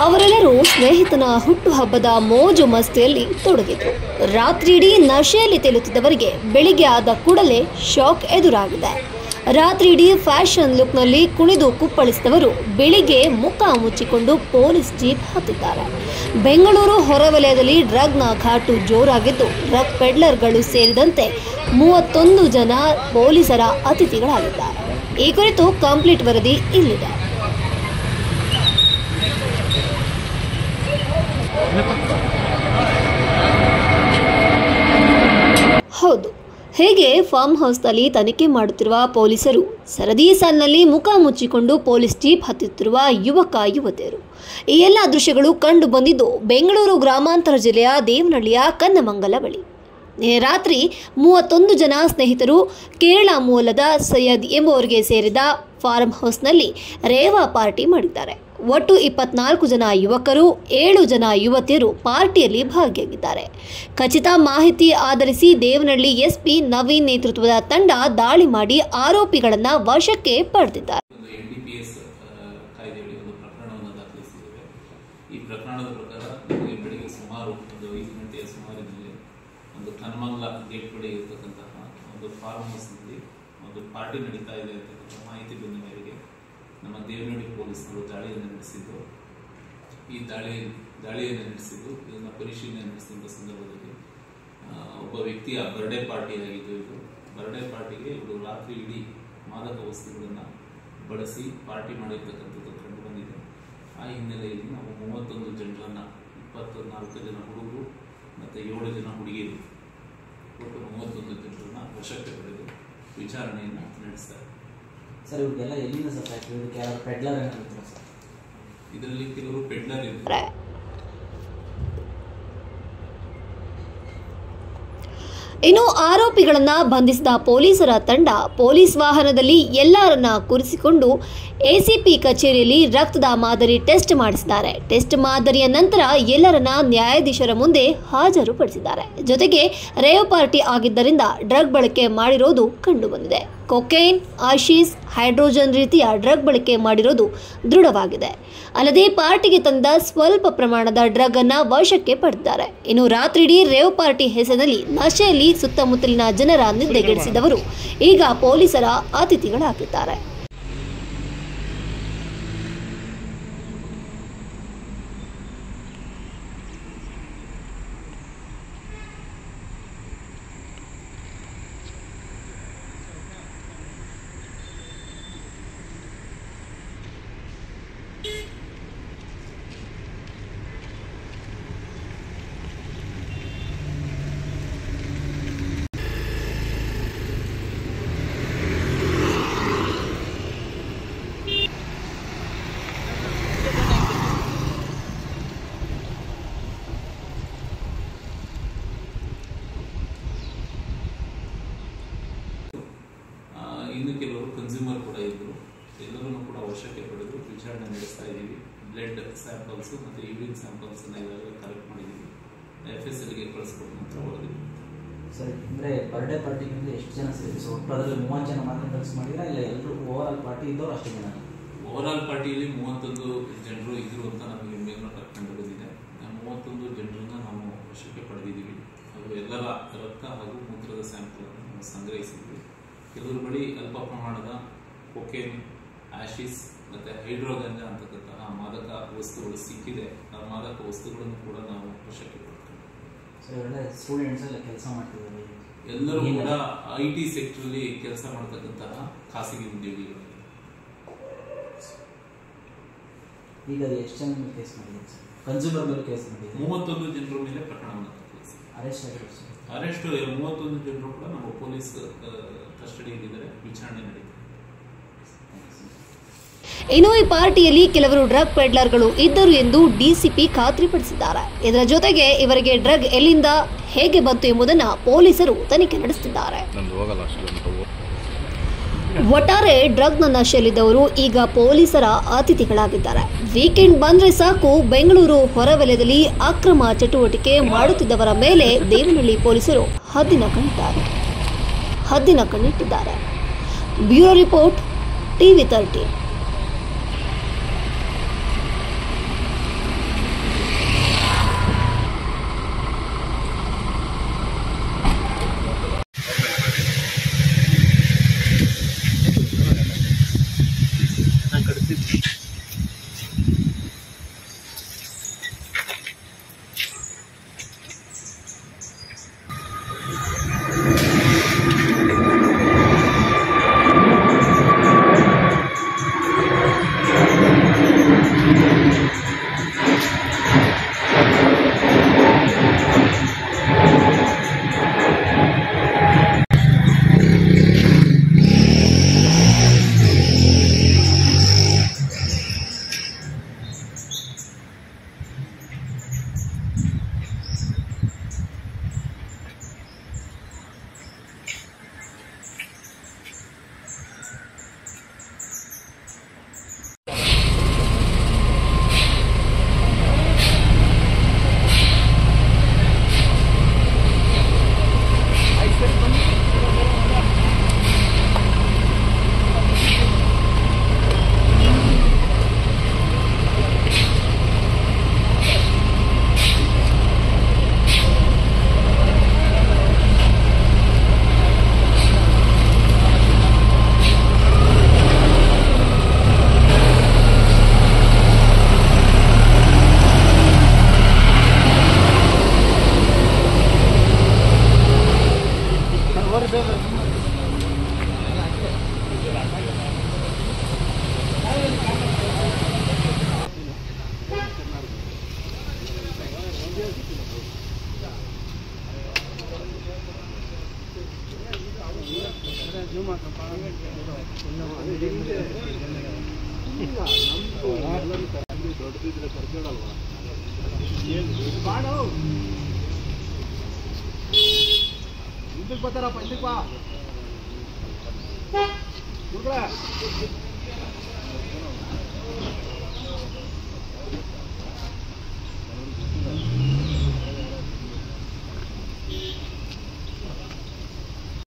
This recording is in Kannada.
ಅವರೆಲ್ಲರೂ ಸ್ನೇಹಿತನ ಹುಟ್ಟುಹಬ್ಬದ ಮೋಜು ಮಸ್ತಿಯಲ್ಲಿ ತೊಡಗಿದ್ರು. ರಾತ್ರಿಯಿಡೀ ನಶೆಯಲ್ಲಿ ತೇಲುತ್ತಿದ್ದವರಿಗೆ ಬೆಳಿಗ್ಗೆ ಆದ ಕೂಡಲೇ ಶಾಕ್ ಎದುರಾಗಿದೆ. ರಾತ್ರಿಯಿಡೀ ಫ್ಯಾಷನ್ ಲುಕ್ನಲ್ಲಿ ಕುಣಿದು ಕುಪ್ಪಳಿಸಿದವರು ಬೆಳಿಗ್ಗೆ ಮುಖ ಮುಚ್ಚಿಕೊಂಡು ಪೊಲೀಸ್ ಜೀಪ್ ಹತ್ತಿದ್ದಾರೆ. ಬೆಂಗಳೂರು ಹೊರವಲಯದಲ್ಲಿ ಡ್ರಗ್ನ ಘಾಟು ಜೋರಾಗಿದ್ದು, ಡ್ರಗ್ ಪೆಡ್ಲರ್ಗಳು ಸೇರಿದಂತೆ 31 ಜನ ಪೊಲೀಸರ ಅತಿಥಿಗಳಾಗಿದ್ದಾರೆ. ಈ ಕುರಿತು ಕಂಪ್ಲೀಟ್ ವರದಿ ಇಲ್ಲಿದೆ. ಹೌದು, ಹೇಗೆ ಫಾರ್ಮ್ ಹೌಸ್ನಲ್ಲಿ ತನಿಖೆ ಮಾಡುತ್ತಿರುವ ಪೊಲೀಸರು ಸರದಿ ಸಾಲಿನಲ್ಲಿ ಮುಖ ಮುಚ್ಚಿಕೊಂಡು ಪೊಲೀಸ್ ಜೀಪ್ ಹತ್ತುತ್ತಿರುವ ಯುವಕ ಯುವತಿಯರು. ಈ ಎಲ್ಲ ದೃಶ್ಯಗಳು ಕಂಡು ಬಂದಿದ್ದು ಬೆಂಗಳೂರು ಗ್ರಾಮಾಂತರ ಜಿಲ್ಲೆಯ ದೇವನಹಳ್ಳಿಯ ಕನ್ನಮಂಗಲ ಬಳಿ. ರಾತ್ರಿ 31 ಜನ ಸ್ನೇಹಿತರು ಕೇರಳ ಮೂಲದ ಸೈಯದ್ ಎಂಬುವರಿಗೆ ಸೇರಿದ ಫಾರ್ಮ್ ಹೌಸ್ನಲ್ಲಿ ರೇವಾ ಪಾರ್ಟಿ ಮಾಡಿದ್ದಾರೆ. ಒಟ್ಟು 24 ಜನ ಯುವಕರು, 7 ಜನ ಯುವತಿಯರು ಪಾರ್ಟಿಯಲ್ಲಿ ಭಾಗಿಯಾಗಿದ್ದಾರೆ. ಖಚಿತ ಮಾಹಿತಿ ಆಧರಿಸಿ ದೇವನಹಳ್ಳಿ ಎಸ್ಪಿ ನವೀನ್ ನೇತೃತ್ವದ ತಂಡ ದಾಳಿ ಮಾಡಿ ಆರೋಪಿಗಳನ್ನು ವಶಕ್ಕೆ ಪಡೆದಿದ್ದಾರೆ. ಈ ಪ್ರಕರಣದ ಪ್ರಕಾರ ಬೆಳಿಗ್ಗೆ ಸುಮಾರು 5 ಗಂಟೆಯ ಸುಮಾರಿನಲ್ಲಿ ಒಂದು ಕನ್ನಮಂಗಲ ಗೇಟ್ ಬಳಿ ಇರತಕ್ಕಂತಹ ಒಂದು ಫಾರ್ಮ್ ಹೌಸ್ನಲ್ಲಿ ಒಂದು ಪಾರ್ಟಿ ನಡೀತಾ ಇದೆ ಅಂತಕ್ಕಂಥ ಮಾಹಿತಿ ಬಂದ ಮೇರೆಗೆ ನಮ್ಮ ದೇವನಹಳ್ಳಿ ಪೊಲೀಸರು ದಾಳಿಯನ್ನು ನಡೆಸಿದ್ದು. ಈ ದಾಳಿಯನ್ನು ನಡೆಸಿದ್ದು ಇದನ್ನು ಪರಿಶೀಲನೆ ನಡೆಸಿದ ಸಂದರ್ಭದಲ್ಲಿ ಒಬ್ಬ ವ್ಯಕ್ತಿಯ ಬರ್ಡೇ ಪಾರ್ಟಿ ಆಗಿದ್ದು. ಇದು ಬರ್ಡೇ ಪಾರ್ಟಿಗೆ ಇವರು ರಾತ್ರಿ ಇಡೀ ಮಾದಕ ವಸ್ತುಗಳನ್ನು ಬಳಸಿ ಪಾರ್ಟಿ ಮಾಡಿರ್ತಕ್ಕಂಥದ್ದು ಕಂಡು ಬಂದಿದೆ. ಆ ಹಿನ್ನೆಲೆಯಲ್ಲಿ ನಾವು 31 ಜನರನ್ನು, 24 ಜನ ಹುಡುಗರು ಮತ್ತು 7 ಜನ ಹುಡುಗಿಯರು, ಒಟ್ಟು 31 ಜನರನ್ನು ವಶಕ್ಕೆ ಪಡೆದು ವಿಚಾರಣೆಯನ್ನು ನಡೆಸ್ತಾರೆ. ಸರ್, ಇವ್ರಿಗೆಲ್ಲ ಎಲ್ಲಿಂದ ಸರ್ ಇದಕ್ಕೆ ಯಾರು ಪೆಡ್ಲರ್ ಏನಾಗುತ್ತೆ ಸರ್? ಇದರಲ್ಲಿ ಕೆಲವರು ಪೆಡ್ಲರ್ ಇದ್ದಾರೆ. ಇನ್ನು ಆರೋಪಿಗಳನ್ನ ಬಂಧಿಸಿದ ಪೊಲೀಸರ ತಂಡ ಪೊಲೀಸ್ ವಾಹನದಲ್ಲಿ ಎಲ್ಲರನ್ನ ಕೂರಿಸಿಕೊಂಡು ಎಸಿಪಿ ಕಚೇರಿಯಲ್ಲಿ ರಕ್ತದ ಮಾದರಿ ಟೆಸ್ಟ್ ಮಾಡಿಸಿದ್ದಾರೆ. ಟೆಸ್ಟ್ ಮಾದರಿಯ ನಂತರ ಎಲ್ಲರನ್ನ ನ್ಯಾಯಾಧೀಶರ ಮುಂದೆ ಹಾಜರುಪಡಿಸಿದ್ದಾರೆ. ಜೊತೆಗೆ ರೇವ್ ಪಾರ್ಟಿ ಆಗಿದ್ದರಿಂದ ಡ್ರಗ್ ಬಳಕೆ ಮಾಡಿರೋದು ಕಂಡು ಬಂದಿದೆ. ಕೊಕೈನ್, ಆಶೀಸ್, ಹೈಡ್ರೋಜನ್ ರೀತಿಯ ಡ್ರಗ್ ಬಳಕೆ ಮಾಡಿರೋದು ದೃಢವಾಗಿದೆ. ಅಲ್ಲದೆ ಪಾರ್ಟಿಗೆ ತಂದ ಸ್ವಲ್ಪ ಪ್ರಮಾಣದ ಡ್ರಗ್ ಅನ್ನ ವಶಕ್ಕೆ ಪಡೆದಿದ್ದಾರೆ. ಇನ್ನು ರಾತ್ರಿಡೀ ರೇವ್ ಪಾರ್ಟಿ ಹೆಸರಿನಲ್ಲಿ ನಶೆಯಲ್ಲಿ ಸುತ್ತಮುತ್ತಲಿನ ಜನರ ನಿದ್ದೆಗೆಡಿಸಿದವರು ಈಗ ಪೊಲೀಸರ ಅತಿಥಿಗಳಾಗಿದ್ದಾರೆ. ಇನ್ನು ಕೆಲವರು ಕನ್ಸ್ಯೂಮರ್ ಕೂಡ ಇದ್ದರು. ಎಲ್ಲರನ್ನು ಕೂಡ ವಶಕ್ಕೆ ಪಡೆದು ವಿಚಾರಣೆ ನಡೆಸ್ತಾ ಇದ್ದೀವಿ. ಬ್ಲಡ್ ಸ್ಯಾಂಪಲ್ಸ್ ಮತ್ತು ಯೂರಿನ್ ಸ್ಯಾಂಪಲ್ಸನ್ನು ಈಗಾಗಲೇ ಕಲೆಕ್ಟ್ ಮಾಡಿದ್ದೀವಿ. FSLಗೆ ಕಳಿಸ್ಕೊಟ್ಟು ನಂತರ ವರದಿ. ಸರ್, ಅಂದರೆ ಬರ್ಡೇ ಪಾರ್ಟಿಗಿಂತ ಎಷ್ಟು ಜನ ಸೇರಿ? ಸೊ ಒಟ್ಟು ಅದರಲ್ಲಿ 30 ಜನ ಮಾತ್ರ ಕಳಿಸ್ ಮಾಡಿರಾ, ಇಲ್ಲ ಎಲ್ಲರೂ ಓವರ್ ಆಲ್ ಪಾರ್ಟಿ ಇದ್ದವರು ಅಷ್ಟು ಜನ? ಓವರ್ ಆಲ್ ಪಾರ್ಟಿಯಲ್ಲಿ 31 ಜನರು ಇದ್ರು ಅಂತ ನಮಗೆ ಮೇಲ್ನೋಟ ಕಂಡು ಬಂದಿದೆ. 31 ಜನರನ್ನು ನಾವು ವಶಕ್ಕೆ ಪಡೆದಿದ್ದೀವಿ. ಅವರು ಎಲ್ಲರ ರಕ್ತ ಹಾಗೂ ಮೂತ್ರದ ಸ್ಯಾಂಪಲನ್ನು ನಾವು ಸಂಗ್ರಹಿಸಿದ್ವಿ. ಕೆಲವರು ಬಳಿ ಅಲ್ಪ ಪ್ರಮಾಣದ ಕೊಕೇನ್, ಆಶೀಸ್ ಮತ್ತು ಹೈಡ್ರೋಗಂಜ ಅಂತಕ್ಕಂತಹ ಮಾದಕ ವಸ್ತುಗಳು ಸಿಕ್ಕಿದೆ. ಆ ಮಾದಕ ವಸ್ತುಗಳನ್ನು ಕೂಡ ನಾವು ವಶಕ್ಕೆ ಪಡ್ತೀವಿ. ಸರ್, ಒಳ್ಳೆ ಸ್ಟೂಡೆಂಟ್ಸ್ ಎಲ್ಲ ಕೆಲಸ ಮಾಡ್ತಿದ್ದಾರೆ. ಎಲ್ಲರೂ ಕೂಡ IT ಸೆಕ್ಟರ್ಲಿ ಕೆಲಸ ಮಾಡ್ತಕ್ಕಂತಹ ಖಾಸಗಿ ಉದ್ಯೋಗಿಗಳು. ಈಗ ಎಷ್ಟು ಜನ ಕೇಸ್ ಮಾಡಿದ್ದಾರೆ ಸರ್? ಕನ್ಸ್ಯೂಮರ್ ಮೇಲೆ ಕೇಸ್ ಮಾಡಿದ್ದಾರೆ. 31 ಜನರ ಮೇಲೆ ಪ್ರಕರಣವನ್ನು ದಾಖಲಿಸಿ ಅರೆಸ್ಟ್ ಆಗಿದ್ದಾರೆ ಸರ್. ಅರೆಸ್ಟ್ 31 ಜನರು ಕೂಡ ನಮ್ಮ ಪೊಲೀಸ್ ಕಸ್ಟಡಿಯಲ್ಲಿದ್ದಾರೆ. ವಿಚಾರಣೆ ನಡೀತಿದೆ. ಇನ್ನು ಈ ಪಾರ್ಟಿಯಲ್ಲಿ ಕೆಲವರು ಡ್ರಗ್ ಪೆಡ್ಲರ್ಗಳು ಇದ್ದರು ಎಂದು ಡಿಸಿಪಿ ಖಾತ್ರಿಪಡಿಸಿದ್ದಾರೆ. ಇದರ ಜೊತೆಗೆ ಇವರಿಗೆ ಡ್ರಗ್ ಎಲ್ಲಿಂದ ಹೇಗೆ ಬಂತು ಎಂಬುದನ್ನು ಪೊಲೀಸರು ತನಿಖೆ ನಡೆಸುತ್ತಿದ್ದಾರೆ. ಒಟ್ಟಾರೆ ಡ್ರಗ್ನ ನಶೆಯಲ್ಲಿದ್ದವರು ಈಗ ಪೊಲೀಸರ ಅತಿಥಿಗಳಾಗಿದ್ದಾರೆ. ವೀಕೆಂಡ್ ಬಂದ್ರೆ ಸಾಕು ಬೆಂಗಳೂರು ಹೊರವಲಯದಲ್ಲಿ ಅಕ್ರಮ ಚಟುವಟಿಕೆ ಮಾಡುತ್ತಿದ್ದವರ ಮೇಲೆ ದೇವನಹಳ್ಳಿ ಪೊಲೀಸರು ಹದ್ದಿನ ಕಣ್ಣಿಟ್ಟಿದ್ದಾರೆ. Bureau report, TV 13. ದೊಡ್ಡದಿದ್ರೆ ಕರ್ಕೊಳ್ಳಲ್ವಾ ಇದಕ್ಕೆ ಬರ್ತಾರಪ್ಪ ಇದಕ್ಕೆ ಬಾ